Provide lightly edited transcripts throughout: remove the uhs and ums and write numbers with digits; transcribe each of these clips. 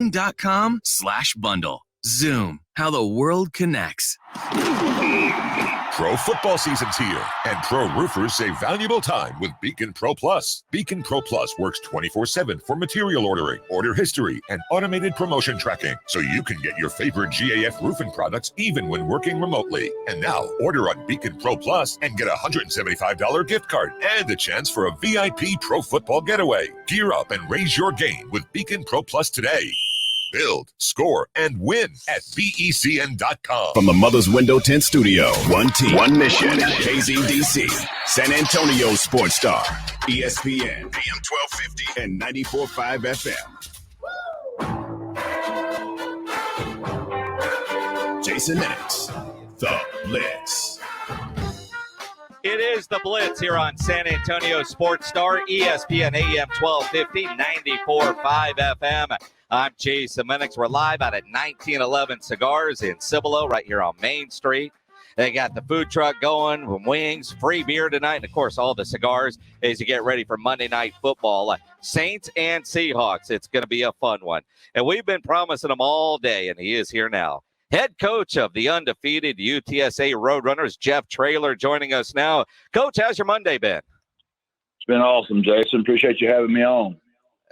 Zoom.com/bundle. Zoom, how the world connects. Pro football season's here, and pro roofers save valuable time with Beacon Pro Plus. Beacon Pro Plus works 24/7 for material ordering, order history, and automated promotion tracking, so you can get your favorite GAF roofing products even when working remotely. And now, order on Beacon Pro Plus and get a $175 gift card and a chance for a VIP pro football getaway. Gear up and raise your game with Beacon Pro Plus today. Build, score, and win at BECN.com. From the Mother's Window Tint Studio, one team, one mission, KZDC, San Antonio Sports Star, ESPN, AM 1250 and 94.5 FM. Jason Ennis, The Blitz. It is The Blitz here on San Antonio Sports Star, ESPN, AM 1250, 94.5 FM. I'm Jason Minix. We're live out at 1911 Cigars in Cibolo, right here on Main Street. They got the food truck going, wings, free beer tonight, and, of course, all the cigars as you get ready for Monday Night Football. Saints and Seahawks. It's going to be a fun one. And we've been promising them all day, and he is here now. Head coach of the undefeated UTSA Roadrunners, Jeff Traylor, joining us now. Coach, how's your Monday been? It's been awesome, Jason. Appreciate you having me on.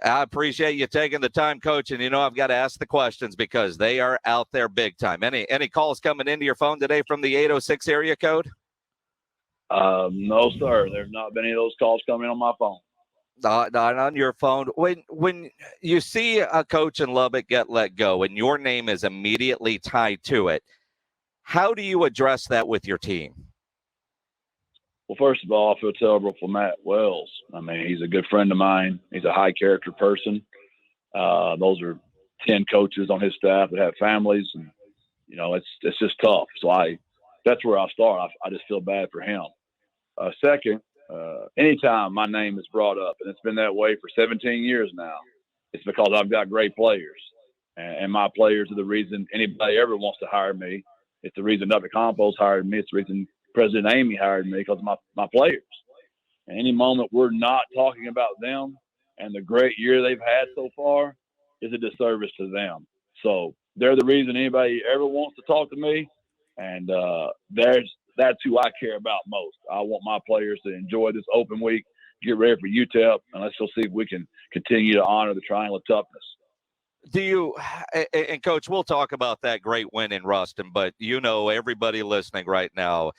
I appreciate you taking the time, Coach. And, I've got to ask the questions because they are out there big time. Any calls coming into your phone today from the 806 area code? No, sir. There's not been any of those calls coming on my phone. Not on your phone. When you see a coach in Lubbock get let go and your name is immediately tied to it, how do you address that with your team? Well, first of all, I feel terrible for Matt Wells. I mean, he's a good friend of mine. He's a high-character person. Those are 10 coaches on his staff that have families, and, it's just tough. So that's where I start. I just feel bad for him. Second, anytime my name is brought up, and it's been that way for 17 years now, it's because I've got great players. And my players are the reason anybody ever wants to hire me. It's the reason Dr. Compost hired me. It's the reason President Amy hired me, because of my players. And any moment we're not talking about them and the great year they've had so far is a disservice to them. So they're the reason anybody ever wants to talk to me. And that's who I care about most. I want my players to enjoy this open week, get ready for UTEP, and let's go see if we can continue to honor the Triangle of Toughness. Do you, and Coach, we'll talk about that great win in Ruston, but everybody listening right now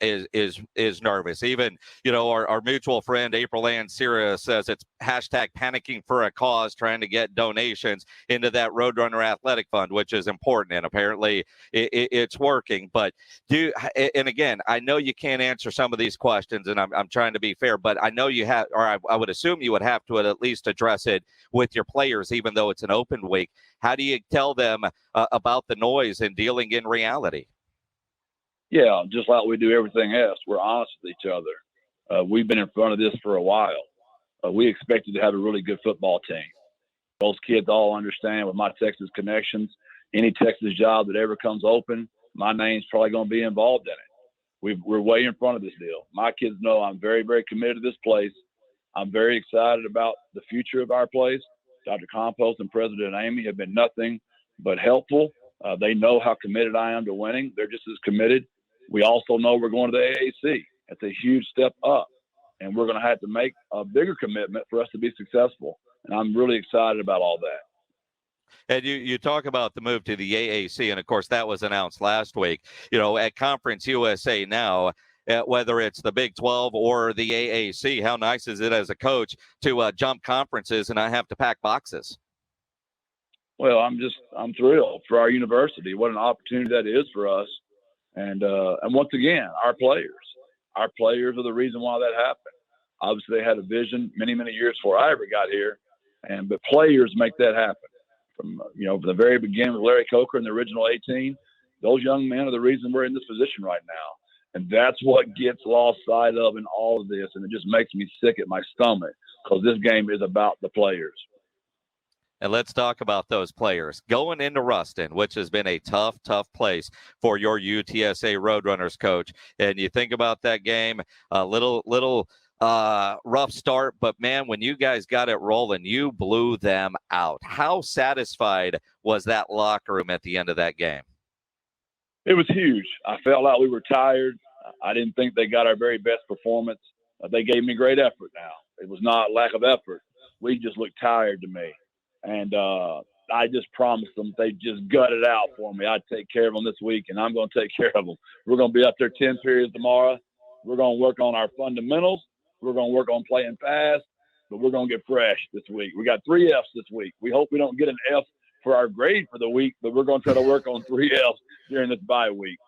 is nervous. Even, our mutual friend April Ann Sierra says it's hashtag panicking for a cause, trying to get donations into that Roadrunner Athletic Fund, which is important, and apparently it's working. But and again, I know you can't answer some of these questions, and I'm trying to be fair, but I know you have, or I would assume you would have to at least address it with your players, even though it's an open week. How do you tell them about the noise and dealing in reality? Yeah, just like we do everything else, we're honest with each other. We've been in front of this for a while. We expected to have a really good football team. Those kids all understand with my Texas connections, any Texas job that ever comes open, my name's probably going to be involved in it. We're way in front of this deal. My kids know I'm very, very committed to this place. I'm very excited about the future of our place. Dr. Compost and President Amy have been nothing but helpful. They know how committed I am to winning. They're just as committed. We also know we're going to the AAC. It's a huge step up, and we're going to have to make a bigger commitment for us to be successful. And I'm really excited about all that. And you talk about the move to the AAC, and, of course, that was announced last week. At Conference USA now, whether it's the Big 12 or the AAC, how nice is it as a coach to jump conferences and not have to pack boxes? Well, I'm thrilled for our university. What an opportunity that is for us. And once again, our players are the reason why that happened. Obviously, they had a vision many, many years before I ever got here, but players make that happen. From the very beginning with Larry Coker and the original 18, those young men are the reason we're in this position right now. And that's what gets lost sight of in all of this. And it just makes me sick at my stomach, because this game is about the players. And let's talk about those players. Going into Ruston, which has been a tough place for your UTSA Roadrunners, Coach. And you think about that game, a little rough start, but man, when you guys got it rolling, you blew them out. How satisfied was that locker room at the end of that game? It was huge. I felt like we were tired. I didn't think they got our very best performance. They gave me great effort now. It was not lack of effort. We just looked tired to me. And I just promised them if they just gut it out for me, I'd take care of them this week, and I'm going to take care of them. We're going to be up there 10 periods tomorrow. We're going to work on our fundamentals. We're going to work on playing fast, but we're going to get fresh this week. We got 3 Fs this week. We hope we don't get an F for our grade for the week, but we're going to try to work on 3 Fs during this bye week.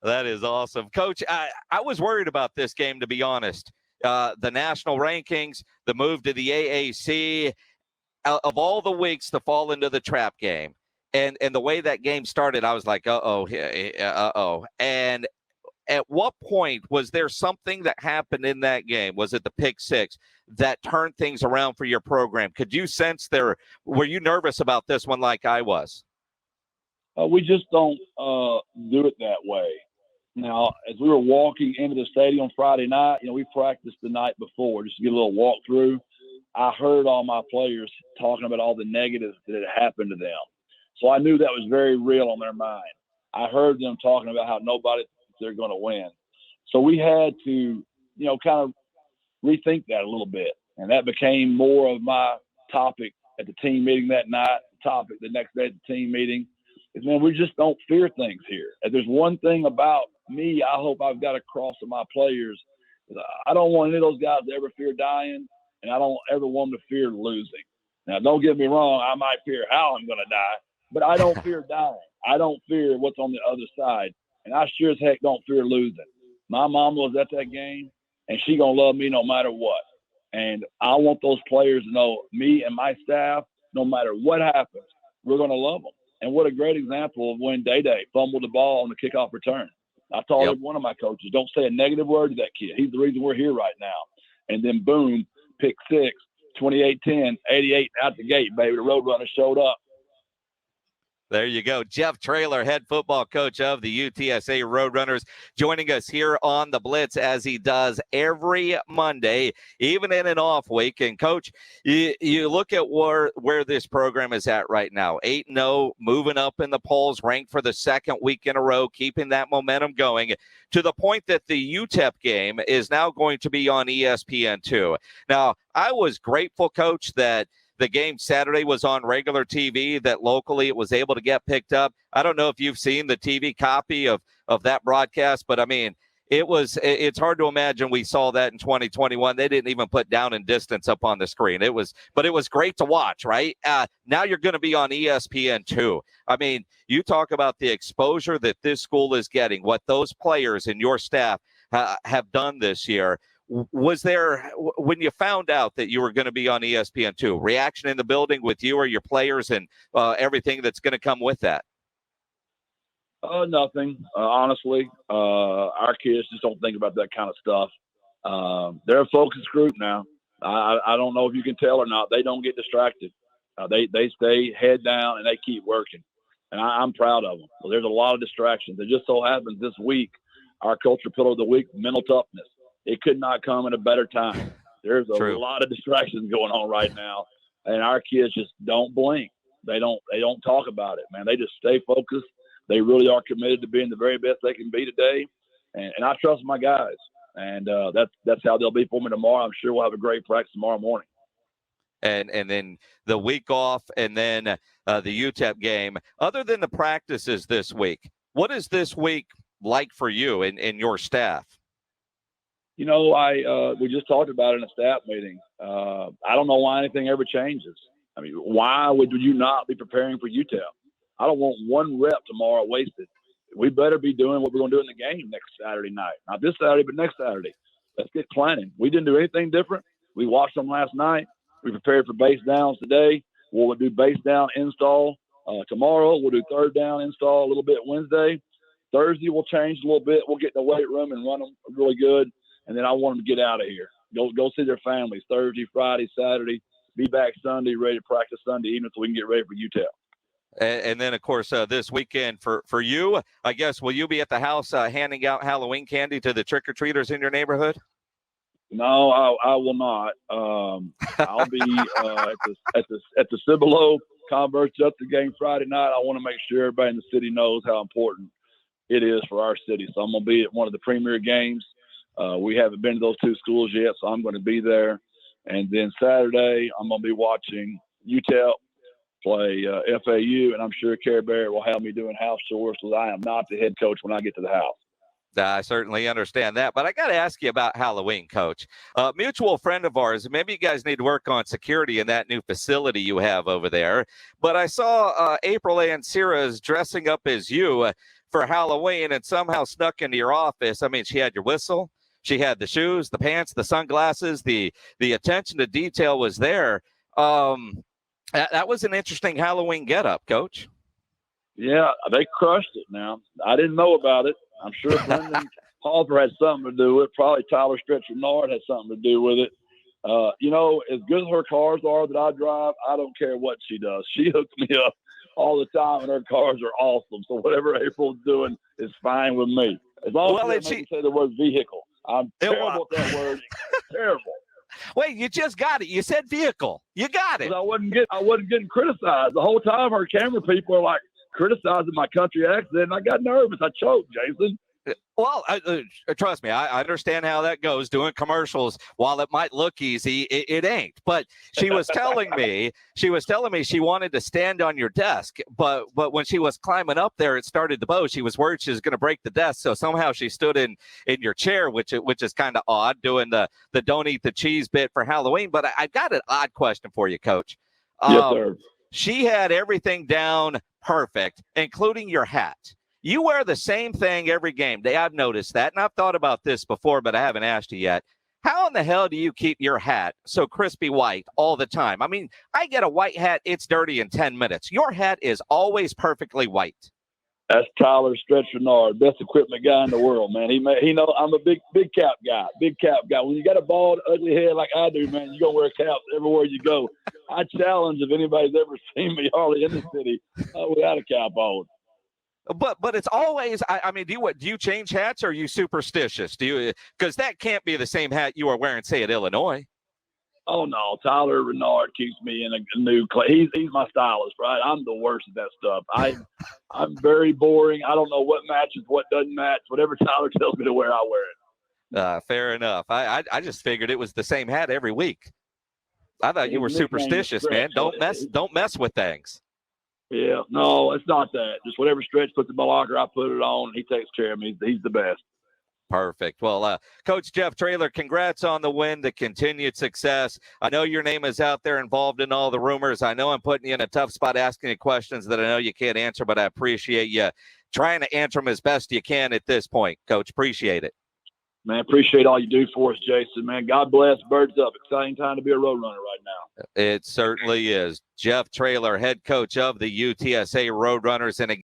That is awesome. Coach, I was worried about this game, to be honest. The national rankings, the move to the AAC, of all the weeks to fall into the trap game, and the way that game started, I was like, uh-oh. And at what point was there something that happened in that game? Was it the pick six that turned things around for your program? Could you sense were you nervous about this one like I was? We just don't do it that way. Now, as we were walking into the stadium Friday night, we practiced the night before just to get a little walkthrough. I heard all my players talking about all the negatives that had happened to them. So I knew that was very real on their mind. I heard them talking about how nobody thinks they're going to win. So we had to, kind of rethink that a little bit. And that became more of my topic at the team meeting that night, topic the next day at the team meeting. Is, man, we just don't fear things here. If there's one thing about me, I hope I've got across to my players, I don't want any of those guys to ever fear dying, and I don't ever want them to fear losing. Now, don't get me wrong, I might fear how I'm going to die, but I don't fear dying. I don't fear what's on the other side, and I sure as heck don't fear losing. My mom was at that game, and she going to love me no matter what. And I want those players to know me and my staff, no matter what happens, we're going to love them. And what a great example of when Day-Day fumbled the ball on the kickoff return. I told every one of my coaches, don't say a negative word to that kid. He's the reason we're here right now. And then, boom, pick six, 28-10, 88 out the gate, baby. The Roadrunners showed up. There you go. Jeff Traylor, head football coach of the UTSA Roadrunners, joining us here on the Blitz as he does every Monday, even in an off week. And, Coach, you look at where this program is at right now, 8-0, moving up in the polls, ranked for the second week in a row, keeping that momentum going to the point that the UTEP game is now going to be on ESPN2. Now, I was grateful, Coach, that the game Saturday was on regular TV, that locally it was able to get picked up. I don't know if you've seen the TV copy of that broadcast, but I mean, it's hard to imagine we saw that in 2021. They didn't even put down and distance up on the screen. It was great to watch, right? Now you're going to be on ESPN2. I mean, you talk about the exposure that this school is getting, what those players and your staff have done this year. Was there, when you found out that you were going to be on ESPN2, reaction in the building with you or your players and everything that's going to come with that? Nothing, honestly. Our kids just don't think about that kind of stuff. They're a focused group now. I don't know if you can tell or not. They don't get distracted. They stay head down and they keep working. And I'm proud of them. So there's a lot of distractions. It just so happens this week, our culture pillar of the week, mental toughness. It could not come at a better time. There's a lot of distractions going on right now, and our kids just don't blink. They don't talk about it, man. They just stay focused. They really are committed to being the very best they can be today, and I trust my guys, and that's how they'll be for me tomorrow. I'm sure we'll have a great practice tomorrow morning. And then the week off, and then the UTEP game. Other than the practices this week, what is this week like for you and your staff? We just talked about it in a staff meeting. I don't know why anything ever changes. I mean, why would you not be preparing for UTEP? I don't want one rep tomorrow wasted. We better be doing what we're going to do in the game next Saturday night. Not this Saturday, but next Saturday. Let's get planning. We didn't do anything different. We watched them last night. We prepared for base downs today. We'll do base down install tomorrow. We'll do third down install a little bit Wednesday. Thursday we'll change a little bit. We'll get in the weight room and run them really good. And then I want them to get out of here. Go see their families Thursday, Friday, Saturday. Be back Sunday, ready to practice Sunday evening so we can get ready for UTEP. And then, of course, this weekend for you, I guess, will you be at the house handing out Halloween candy to the trick-or-treaters in your neighborhood? No, I will not. I'll be at the Cibolo Converse Justice game Friday night. I want to make sure everybody in the city knows how important it is for our city. So I'm going to be at one of the premier games. We haven't been to those two schools yet, so I'm going to be there. And then Saturday, I'm going to be watching UTEP play FAU, and I'm sure Care Barrett will have me doing house chores because I am not the head coach when I get to the house. I certainly understand that, but I got to ask you about Halloween, Coach. Mutual friend of ours, maybe you guys need to work on security in that new facility you have over there, but I saw April Ann Sierras dressing up as you for Halloween and somehow snuck into your office. I mean, she had your whistle, she had the shoes, the pants, the sunglasses, the attention to detail was there. That was an interesting Halloween getup, Coach. Yeah, they crushed it now. I didn't know about it. I'm sure Brendan Hoffer had something to do with it. Probably Tyler Stretcher-Nard had something to do with it. As good as her cars are that I drive, I don't care what she does. She hooks me up all the time, and her cars are awesome. So whatever April's doing is fine with me. As long as she say the word vehicle. I'm terrible at that word. Terrible. Wait, you just got it. You said vehicle. You got it. I wasn't getting criticized. The whole time her camera people are like, criticizing my country accent, and I got nervous. I choked, Jason. Well, trust me, I understand how that goes. Doing commercials, while it might look easy, it ain't. But she was telling me she wanted to stand on your desk, but when she was climbing up there, it started to bow. She was worried she was going to break the desk, so somehow she stood in your chair, which is kind of odd, doing the don't eat the cheese bit for Halloween. But I've got an odd question for you, Coach. Yes, sir. She had everything down perfect, including your hat. You wear the same thing every game. I've noticed that, and I've thought about this before, but I haven't asked you yet. How in the hell do you keep your hat so crispy white all the time? I mean, I get a white hat, it's dirty in 10 minutes. Your hat is always perfectly white. That's Tyler Stretcher-Nard, best equipment guy in the world, man. He know I'm a big cap guy. When you got a bald, ugly head like I do, man, you're going to wear caps everywhere you go. I challenge if anybody's ever seen me hardly in the city without a cap on. But it's always, I mean, do you change hats or are you superstitious? Because that can't be the same hat you are wearing, say, at Illinois. Oh, no. Tyler Renard keeps me in a new class. He's my stylist, right? I'm the worst at that stuff. I'm very boring. I don't know what matches, what doesn't match. Whatever Tyler tells me to wear, I wear it. Fair enough. I just figured it was the same hat every week. I thought you were superstitious, man. Don't mess with things. Yeah, no, it's not that. Just whatever Stretch puts in my locker, I put it on. He takes care of me. He's the best. Perfect. Well, Coach Jeff Traylor, congrats on the win, the continued success. I know your name is out there involved in all the rumors. I know I'm putting you in a tough spot asking you questions that I know you can't answer, but I appreciate you trying to answer them as best you can at this point, Coach. Appreciate it. Man, appreciate all you do for us, Jason. Man, God bless. Birds up. Exciting time to be a Roadrunner right now. It certainly is. Jeff Traylor, head coach of the UTSA Roadrunners. And